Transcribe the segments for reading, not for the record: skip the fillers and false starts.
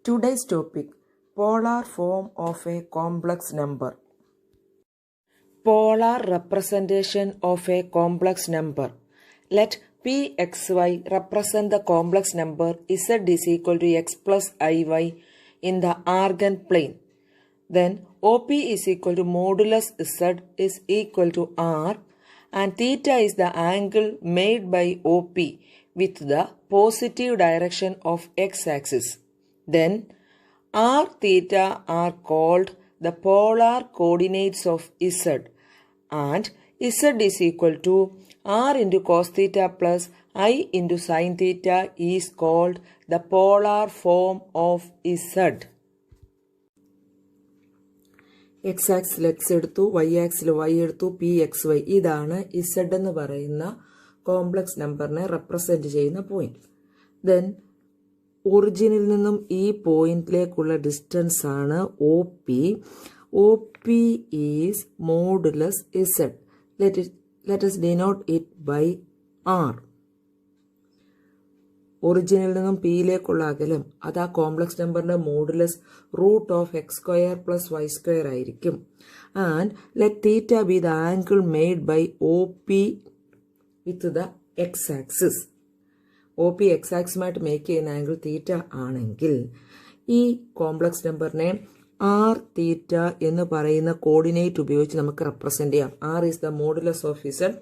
Today's topic: polar form of a complex number. Polar representation of a complex number. Let Pxy represent the complex number z is equal to x plus iy in the Argand plane. Then OP is equal to modulus z is equal to r, and theta is the angle made by OP with the positive direction of x-axis. Then r, theta are called the polar coordinates of z, and z is equal to r into cos theta plus I into sin theta is called the polar form of z. X ആക്സിൽ X എടുത്തു, Y ആക്സിൽ Y എടുത്തു, P X Y. ഇതാണ് Z എന്ന് പറയുന്ന complex നമ്പറിനെ represent ചെയ്യുന്ന point. Then ഒറിജിനിൽ നിന്നും ഈ പോയിന്റിലേക്കുള്ള ഡിസ്റ്റൻസ് ആണ് O P. O P is modulus Z. Let us denote it by r. ഒറിജിനിൽ നിന്നും പിയിലേക്കുള്ള അകലം അത് ആ കോംപ്ലക്സ് നമ്പറിന്റെ modulus root of x square plus y square ആയിരിക്കും. And let theta be the angle made by O P with the x axis. O P X ആക്സുമായിട്ട് make ചെയ്യുന്ന angle theta ആണെങ്കിൽ ഈ കോംപ്ലക്സ് നമ്പറിനെ ആർ തീറ്റ എന്ന് പറയുന്ന coordinate ഉപയോഗിച്ച് നമുക്ക് റെപ്രസെന്റ് ചെയ്യാം. R is the modulus of Z.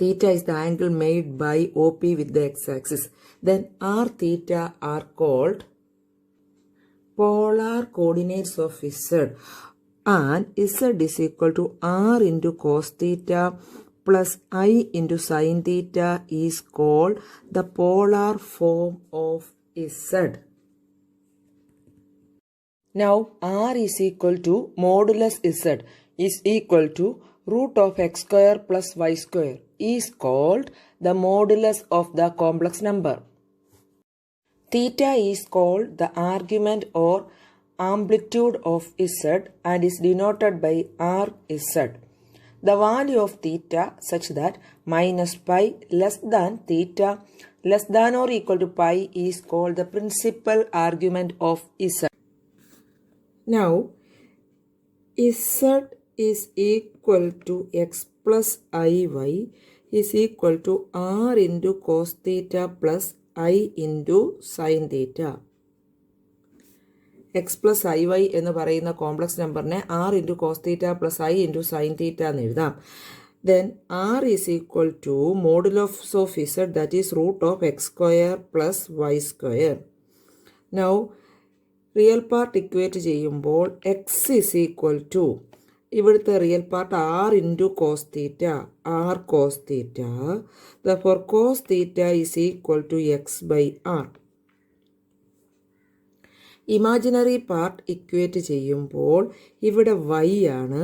Theta is the angle made by OP with the x-axis. Then r, theta are called polar coordinates of z, and z is equal to r into cos theta plus I into sin theta is called the polar form of z. Now r is equal to modulus z is equal to root of x square plus y square is called the modulus of the complex number. Theta is called the argument or amplitude of z and is denoted by rz. The value of theta such that minus pi less than theta less than or equal to pi is called the principal argument of z. Now z is equal to x plus iy is equal to r into cos theta plus I into sin theta. x plus iy എന്ന് പറയുന്ന complex നമ്പറിനെ r into cos theta plus I into sin theta എന്ന് എഴുതാം. Then r is equal to modulus of z, that is root of x square plus y square. Now real part equate ചെയ്യുമ്പോൾ x is equal to ഇവിടുത്തെ real part r into cos theta, r cos theta. Therefore cos theta is equal to x by r. Imaginary part equate ചെയ്യുമ്പോൾ ഇവിടെ y ആണ്,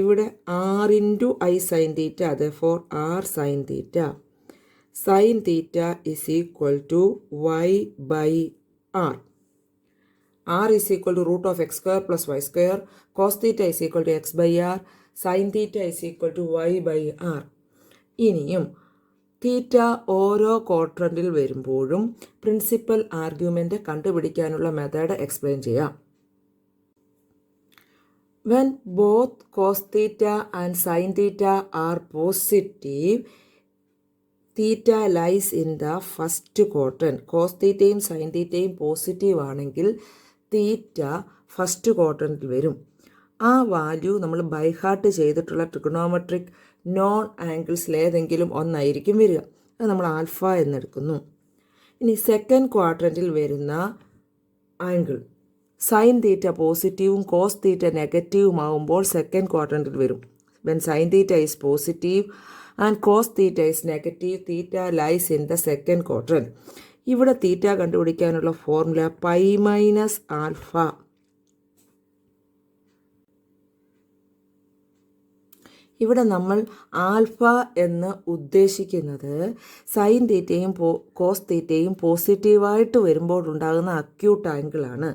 ഇവിടെ r into i sign theta, therefore r sin theta. Sin theta is equal to y by r. r is equal to root of x square plus y square, cos theta is equal to x by r, sin theta is equal to y by r. ഇനിയും തീറ്റ ഓരോ ക്വാഡ്രന്റിൽ വരുമ്പോഴും principal argument കണ്ടുപിടിക്കാനുള്ള method explain ചെയ്യാം. When both cos theta and sin theta are positive, theta lies in the first quadrant. cos തീറ്റയും sin തീറ്റയും positive ആണെങ്കിൽ തീറ്റ first ക്വാഡ്രന്റിൽ വരും. ആ വാല്യൂ നമ്മൾ ബൈ ഹാർട്ട് ചെയ്തിട്ടുള്ള ട്രിഗണോമെട്രിക് നോൺ ആംഗിൾസിൽ ഏതെങ്കിലും ഒന്നായിരിക്കും വരിക. അത് നമ്മൾ ആൽഫ എന്നെടുക്കുന്നു. ഇനി സെക്കൻഡ് ക്വാഡ്രന്റിൽ വരുന്ന ആംഗിൾ സൈൻ തീറ്റ പോസിറ്റീവും കോസ് തീറ്റ നെഗറ്റീവും ആകുമ്പോൾ സെക്കൻഡ് ക്വാഡ്രന്റിൽ വരും. When sine theta is positive and cos theta is negative, theta lies in the second quadrant. ഇവിടെ തീറ്റ കണ്ടുപിടിക്കാനുള്ള ഫോർമുല പൈ മൈനസ് ആൽഫ. ഇവിടെ നമ്മൾ ആൽഫ എന്ന് ഉദ്ദേശിക്കുന്നത് സൈൻ തീറ്റയും കോസ് തീറ്റയും പോസിറ്റീവായിട്ട് വരുമ്പോൾ ഉണ്ടാകുന്ന അക്യൂട്ട് ആംഗിളാണ്.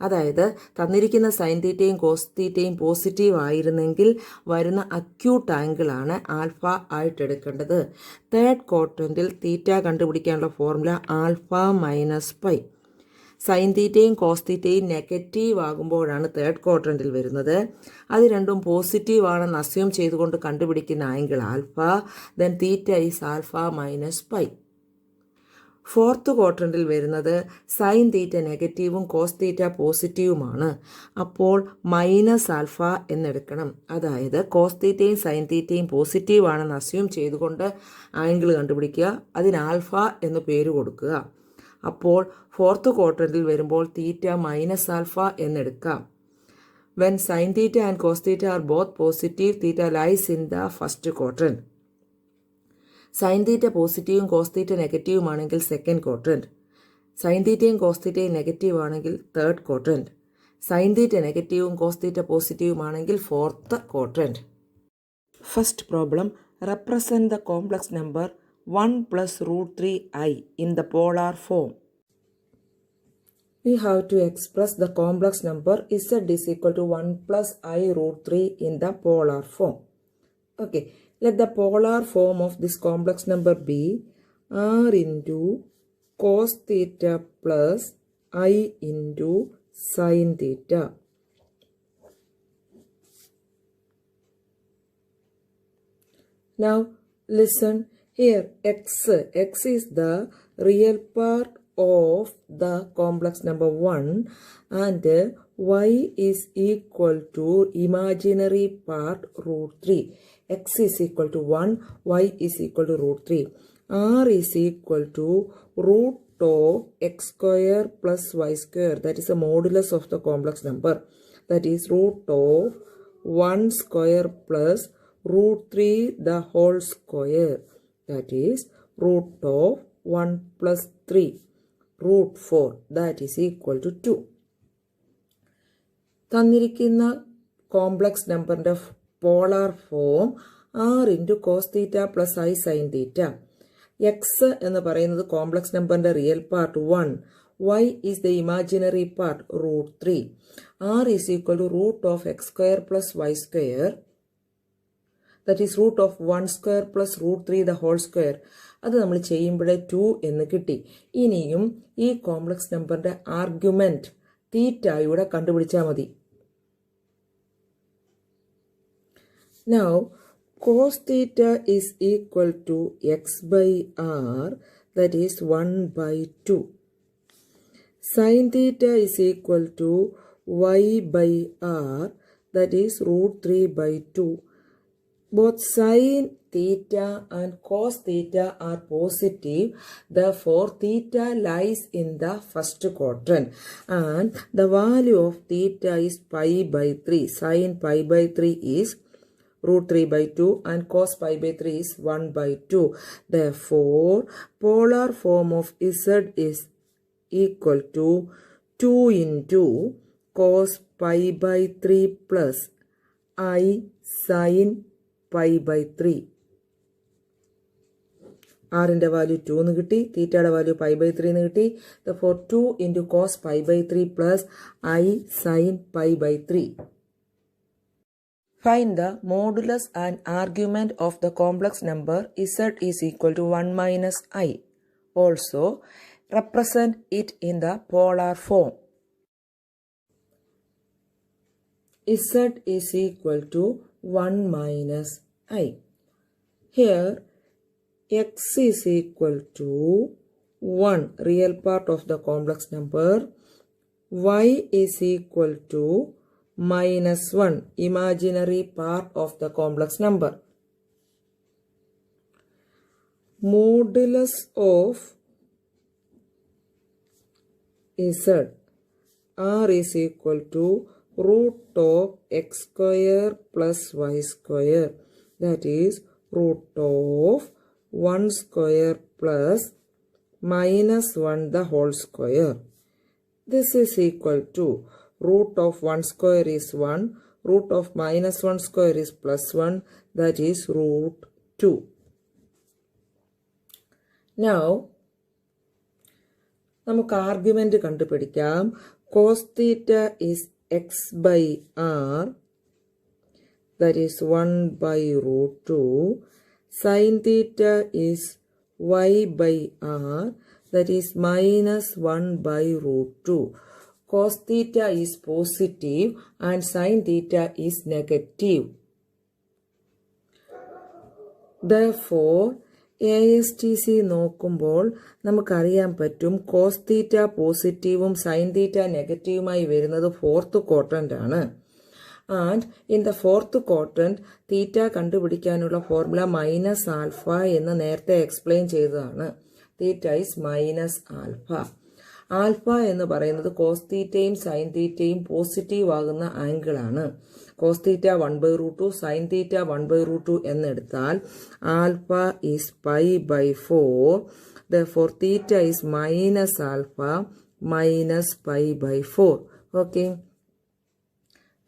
അതായത് തന്നിരിക്കുന്ന സൈൻ തീറ്റയും കോസ് തീറ്റയും പോസിറ്റീവ് ആയിരുന്നെങ്കിൽ വരുന്ന അക്യൂട്ട് ആംഗിളാണ് ആൽഫ ആയിട്ട് എടുക്കേണ്ടത്. തേർഡ് ക്വാഡ്രന്റിൽ തീറ്റ കണ്ടുപിടിക്കാനുള്ള formula alpha minus pi. Sin തീറ്റയും കോസ് തീറ്റയും നെഗറ്റീവ് ആകുമ്പോഴാണ് തേർഡ് ക്വാഡ്രൻറ്റിൽ വരുന്നത്. അത് രണ്ടും പോസിറ്റീവ് ആണെന്ന് അസ്യൂം ചെയ്തുകൊണ്ട് കണ്ടുപിടിക്കുന്ന angle alpha. Then theta is alpha minus pi. Fourth ക്വാഡ്രൻറ്റിൽ വരുന്നത് സൈൻ തീറ്റ നെഗറ്റീവും കോസ് തീറ്റ പോസിറ്റീവുമാണ്. അപ്പോൾ മൈനസ് ആൽഫ എന്നെടുക്കണം. അതായത് കോസ് തീറ്റയും സൈൻ തീറ്റയും പോസിറ്റീവ് ആണെന്ന് അസ്യൂം ചെയ്തുകൊണ്ട് ആംഗിൾ കണ്ടുപിടിക്കുക. അതിന് ആൽഫ എന്ന് പേര് കൊടുക്കുക. അപ്പോൾ ഫോർത്ത് ക്വാഡ്രൻറ്റിൽ വരുമ്പോൾ തീറ്റ മൈനസ് ആൽഫ എന്നെടുക്കാം. When sine theta and cos theta are both positive, theta lies in the first quadrant. Sine theta പോസിറ്റീവും കോസ് തീറ്റ നെഗറ്റീവും ആണെങ്കിൽ സെക്കൻഡ് ക്വാഡ്രൻറ്റ്. സൈൻ തീറ്റയും കോസ് തീറ്റയും നെഗറ്റീവ് ആണെങ്കിൽ തേർഡ് ക്വാഡ്രൻറ്റ്. സൈൻ തീറ്റ നെഗറ്റീവും cos theta പോസിറ്റീവും ആണെങ്കിൽ fourth quadrant. First problem, represent the complex number 1 plus root 3i in the polar form. We have to express the complex number z is equal to 1 plus I root 3 in the polar form. Okay, let the polar form of this complex number be r into cos theta plus I into sin theta. Now listen. Here x is the real part of the complex number 1 and y is equal to imaginary part root 3. X is equal to 1, y is equal to root 3. R is equal to root of x square plus y square. That is the modulus of the complex number. That is root of 1 square plus root 3 the whole square. That is root of 1 plus 3, root 4, that is equal to 2. തന്നിരിക്കുന്ന complex നമ്പറിൻ്റെ polar form r into cos theta plus I sign theta. X എന്ന് പറയുന്നത് complex നമ്പറിൻ്റെ real part 1, y is the imaginary part root 3. r is equal to root of x square plus y square. That is root of 1 square plus root 3 the whole square. അത് നമ്മൾ ചെയ്യുമ്പോഴേ 2 എന്ന് കിട്ടി. ഇനിയും ഈ കോംപ്ലക്സ് നമ്പറിൻ്റെ argument തീറ്റയുടെ കണ്ടുപിടിച്ചാൽ മതി. Now cos theta is equal to x by r, that is 1 by 2. Sin theta is equal to y by r, that is root 3 by 2. Both sin theta and cos theta are positive. Therefore, theta lies in the first quadrant. And the value of theta is pi by 3. Sin pi by 3 is root 3 by 2 and cos pi by 3 is 1 by 2. Therefore, polar form of z is equal to 2 into cos pi by 3 plus I sin pi by 3. ആറിൻ്റെ value 2 എന്ന് കിട്ടി, തീറ്റയുടെ value pi by 3 എന്ന് കിട്ടി. Therefore 2 into cos pi by 3 plus I sin pi by 3. Find the modulus and argument of the complex number z is equal to 1 minus I. Also, represent it in the polar form. Z is equal to 1 minus I. Here x is equal to 1, real part of the complex number. Y is equal to minus 1, imaginary part of the complex number. Modulus of z, r is equal to root of x square plus y square. That is root of 1 square plus minus 1 the whole square. This is equal to root of 1 square is 1, root of minus 1 square is plus 1, that is root 2. Now, നമുക്ക് argument കണ്ടുപിടിക്കാം. cos theta is x by r, that is 1 by root 2. Sin theta is y by r, that is minus 1 by root 2. Cos theta is positive and sin theta is negative. Therefore, ASTC നോക്കുമ്പോൾ നമുക്കറിയാൻ പറ്റും cos theta പോസിറ്റീവും sign theta നെഗറ്റീവുമായി വരുന്നത് fourth quadrant ആണ്. And in the fourth quadrant theta കണ്ടുപിടിക്കാനുള്ള formula minus alpha എന്ന് നേരത്തെ എക്സ്പ്ലെയിൻ ചെയ്തതാണ്. Theta is minus alpha. Alpha എന്ന് പറയുന്നത് കോസ് തീറ്റയും സൈൻ തീറ്റയും പോസിറ്റീവ് ആകുന്ന ആംഗിൾ ആണ്. കോസ് തീറ്റ 1/√2 സൈൻ തീറ്റ 1/√2 എന്നെടുത്താൽ alpha is pi by 4. Therefore theta is minus alpha minus pi by 4. Okay.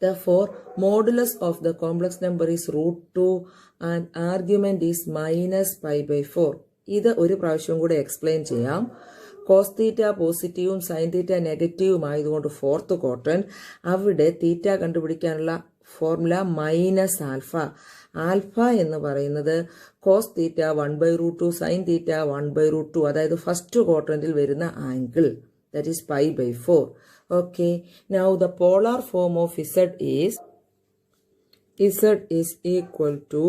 Therefore modulus of the complex number is √2 and argument is minus pi by 4. ഇത് ഒരു പ്രാവശ്യം കൂടെ explain ചെയ്യാം. Cos theta പോസിറ്റീവും sign theta നെഗറ്റീവും ആയതുകൊണ്ട് fourth quadrant, അവിടെ തീറ്റ കണ്ടുപിടിക്കാനുള്ള ഫോർമുല മൈനസ് ആൽഫ. ആൽഫ എന്ന് പറയുന്നത് കോസ് തീറ്റ 1/√2 സൈൻ തീറ്റ 1/√2, അതായത് ഫസ്റ്റ് ക്വാഡ്രന്റിൽ വരുന്ന angle, that is pi by 4. Okay, now the polar form of Z is equal to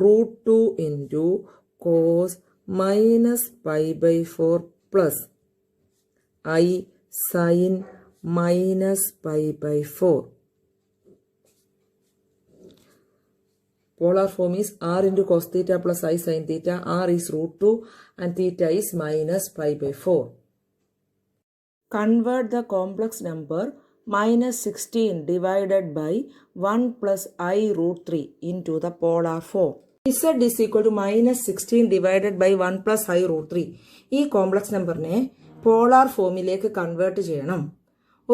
√2 into cos minus pi by 4 plus I sin minus pi by 4. Polar form is R into cos theta plus I sin theta. R is √2 and theta is minus pi by 4. Convert the complex number minus 16 divided by 1 plus I √3 into the polar form. Z is equal to minus 16 divided by 1 plus I √3. ഈ complex നമ്പറിനെ polar ഫോമിലേക്ക് convert ചെയ്യണം.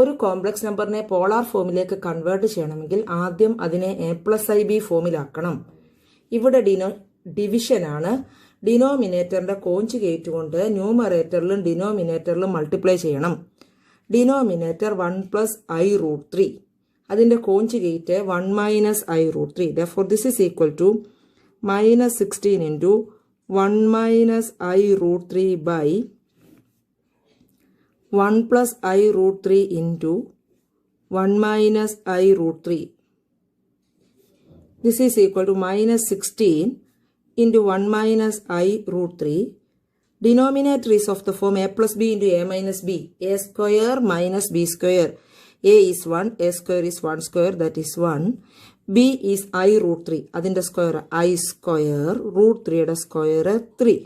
ഒരു complex നമ്പറിനെ polar ഫോമിലേക്ക് convert ചെയ്യണമെങ്കിൽ ആദ്യം അതിനെ A+IB ഫോമിലാക്കണം. ഇവിടെ ഡിവിഷനാണ്. ഡിനോമിനേറ്ററിന്റെ കോഞ്ചുഗേറ്റ് കൊണ്ട് ന്യൂമറേറ്ററിലും ഡിനോമിനേറ്ററിലും മൾട്ടിപ്ലൈ ചെയ്യണം. Denominator 1 plus I √3. അതിന്റെ conjugate 1 minus I √3. Therefore this is equal to minus 16 into 1 minus I √3 by 1 plus I √3 into 1 minus I √3. This is equal to minus 16 into 1 minus I √3. Denominator is of the form A plus B into A minus B. A square minus B square. A is 1, A square is 1 square, that is 1. B is I √3. അതിന്റെ square I square, √3 square 3.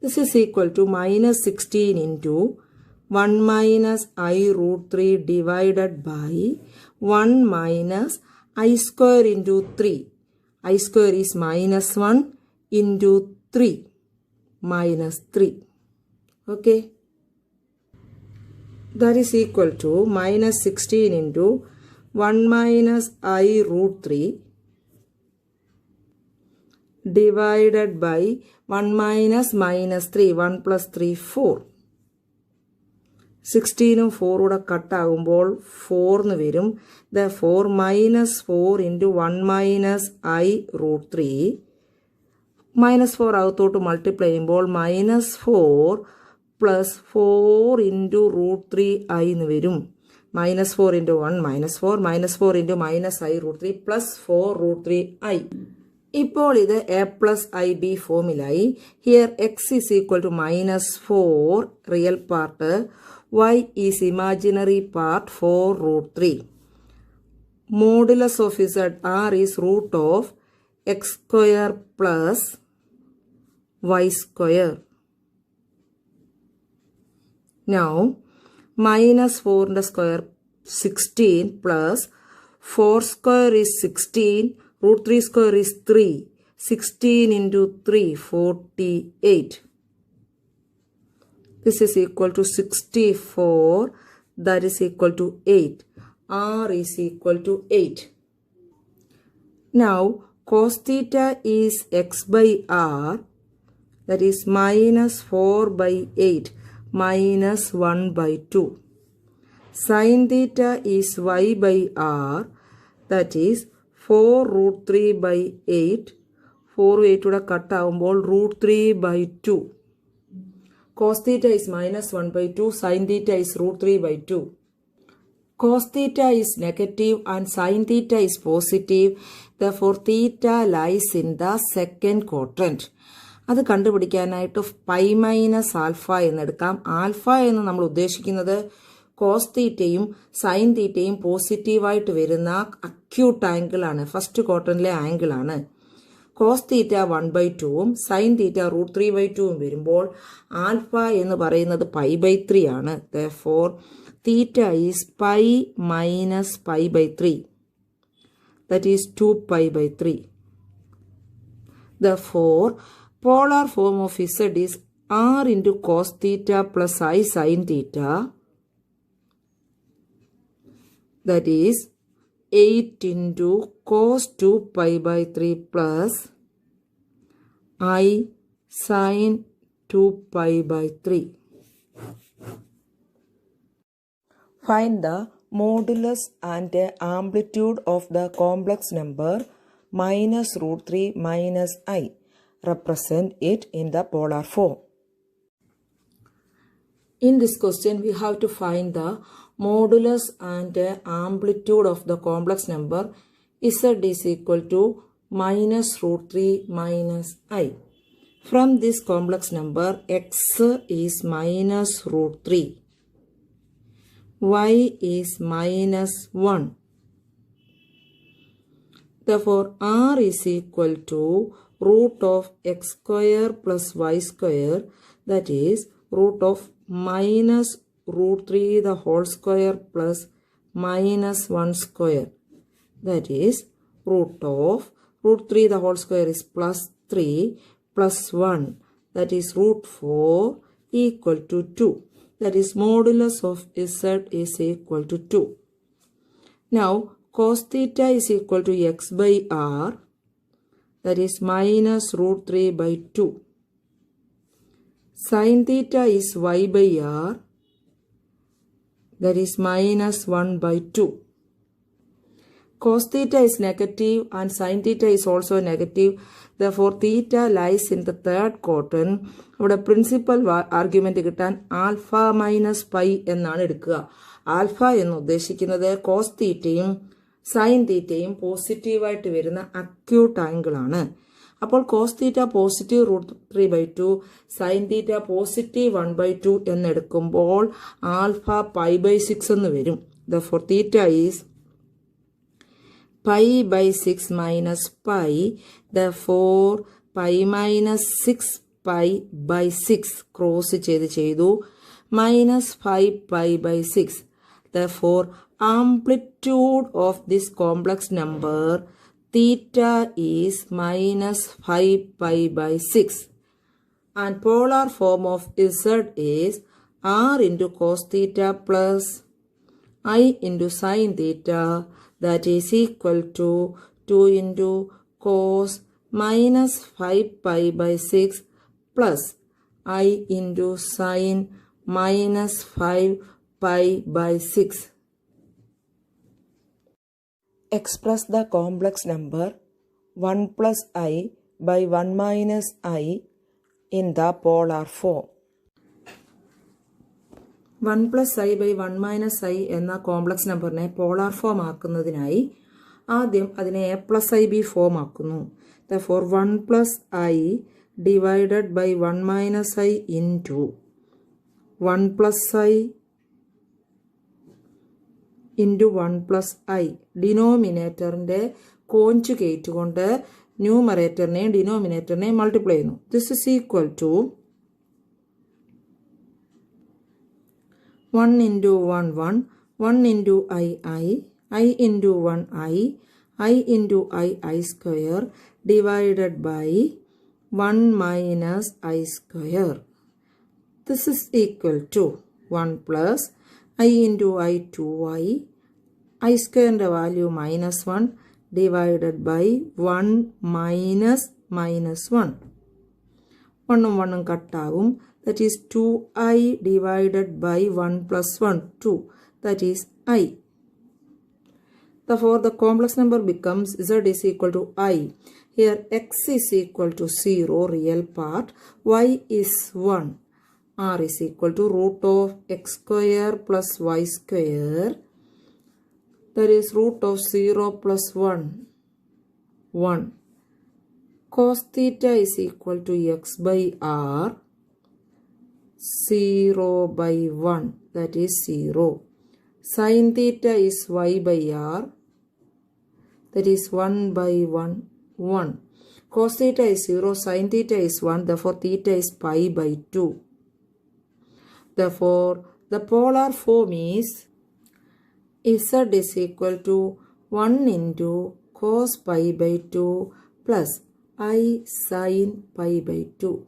This is equal to minus 16 into 1 minus I √3 divided by 1 minus I square into 3. I square is minus 1 into 3. Minus 3. Okay. That is equal to minus 16 into 1 minus I √3 divided by 1 minus minus 3. 1 plus 3, 4. 16ഉം 4 കൂടെ കട്ടാകുമ്പോൾ 4 എന്ന് വരും. Therefore minus 4 into 1 minus I √3. minus 4 അകത്തോട്ട് multiply ചെയ്യുമ്പോൾ minus 4 plus 4 into √3 I എന്ന് വരും. minus 4 into 1 minus 4 minus 4 into minus I √3 plus 4 √3 I. ഇപ്പോൾ ഇത് A plus IB ഫോമിലായി. Here x is equal to minus 4 real part, y is imaginary part 4 √3. Modulus of Z R is root of x square plus y square. Now minus 4 square 16 plus 4 square is 16, √3 square is 3. 16 into 3, 48. This is equal to 64. That is equal to 8. R is equal to 8. Now cos theta is x by r. That is minus 4 by 8 minus 1 by 2. Sin theta is y by r. That is 4 √3 by 8. 4 8 കൂടെ കട്ടാവുമ്പോൾ √3 by 2. cos theta is minus 1 by 2, sin theta is root 3 by 2. Cos theta is negative and sin theta is positive. Therefore, theta lies in the second quadrant. അത് കണ്ടുപിടിക്കാനായിട്ട് pi minus alpha എന്നെടുക്കാം. Alpha എന്ന് നമ്മൾ ഉദ്ദേശിക്കുന്നത് cos തീറ്റയും sin തീറ്റയും പോസിറ്റീവായിട്ട് വരുന്ന അക്യൂട്ട് ആംഗിളാണ്, ഫസ്റ്റ് ക്വാർട്ടറിലെ ആംഗിളാണ്. കോസ് തീറ്റ 1/2ഉം സൈൻ തീറ്റ റൂട്ട് 3/2ഉം വരുമ്പോൾ ആൽഫ എന്ന് പറയുന്നത് π/3 ആണ്. Therefore, theta is pi minus π/3. That is 2π/3. Therefore, polar form of Z is r into cos theta plus I sin theta. That is 8 into cos 2π/3 plus I sin 2π/3. Find the modulus and amplitude of the complex number minus root 3 minus I. Represent it in the polar form. In this question, we have to find the modulus and amplitude of the complex number Z is equal to minus root 3 minus I. From this complex number, X is minus root 3. Y is minus 1. Therefore, R is equal to root of x square plus y square, that is root of minus root 3 the whole square plus minus 1 square. That is root of root 3 the whole square is plus 3 plus 1, that is root 4 equal to 2. That is modulus of Z is equal to 2. Now, cos theta is equal to x by r, that is minus root 3 by 2. Sin theta is y by r, that is minus 1 by 2. Cos theta is negative and sin theta is also negative. Therefore, theta lies in the third quadrant. ഇവിടെ principal argument കിട്ടാൻ alpha minus pi എന്നാണ് എടുക്കുക. Alpha എന്ന് ഉദ്ദേശിക്കുന്നത് cos തീറ്റയും sin തീറ്റയും പോസിറ്റീവായിട്ട് വരുന്ന അക്യൂട്ട് ആംഗിൾ ആണ്. അപ്പോൾ cos theta positive root 3/2, sin theta positive 1/2 എന്നെടുക്കുമ്പോൾ ആൽഫ π/6 എന്ന് വരും. Therefore, theta is π/6 minus pi. Therefore, pi minus 6π/6 cross ചെയ്തു minus 5π/6. Therefore, amplitude of this complex number theta is minus 5π/6. And polar form of Z is r into cos theta plus I into sin theta, that is equal to 2 into cos minus 5π/6 plus I into sin minus 5π/6. Express the complex number 1 plus I by 1 minus I in the polar form. 1 plus I by 1 minus I എന്ന complex നമ്പറിനെ polar form ആക്കുന്നതിനായി ആദ്യം അതിനെ a plus IB form ആക്കുന്നു. Therefore, 1 plus I divided by 1 minus I into 1 plus I into 1 plus I. ഡിനോമിനേറ്ററിൻ്റെ conjugate കൊണ്ട് ന്യൂമറേറ്ററിനെയും ഡിനോമിനേറ്ററിനെയും multiply ചെയ്യുന്നു. This is equal to 1 into 1 1, 1 into I into 1 I into I square divided by 1 minus I square. This is equal to 1 plus I into I 2I, I square the value minus 1 divided by 1 minus 1. 1 1 കട്ടാവും. That is 2I divided by 1 plus 1, 2. That is I. Therefore, the complex number becomes Z is equal to I. Here, X is equal to 0, real part. Y is 1. r is equal to root of x square plus y square, that is root of 0 plus 1, 1. Cos theta is equal to x by r, 0 by 1, that is 0. Sin theta is y by r, that is 1 by 1, 1. Cos theta is 0, sin theta is 1, therefore theta is pi by 2. Therefore, the polar form is z is equal to 1 into cos pi by 2 plus I sin pi by 2.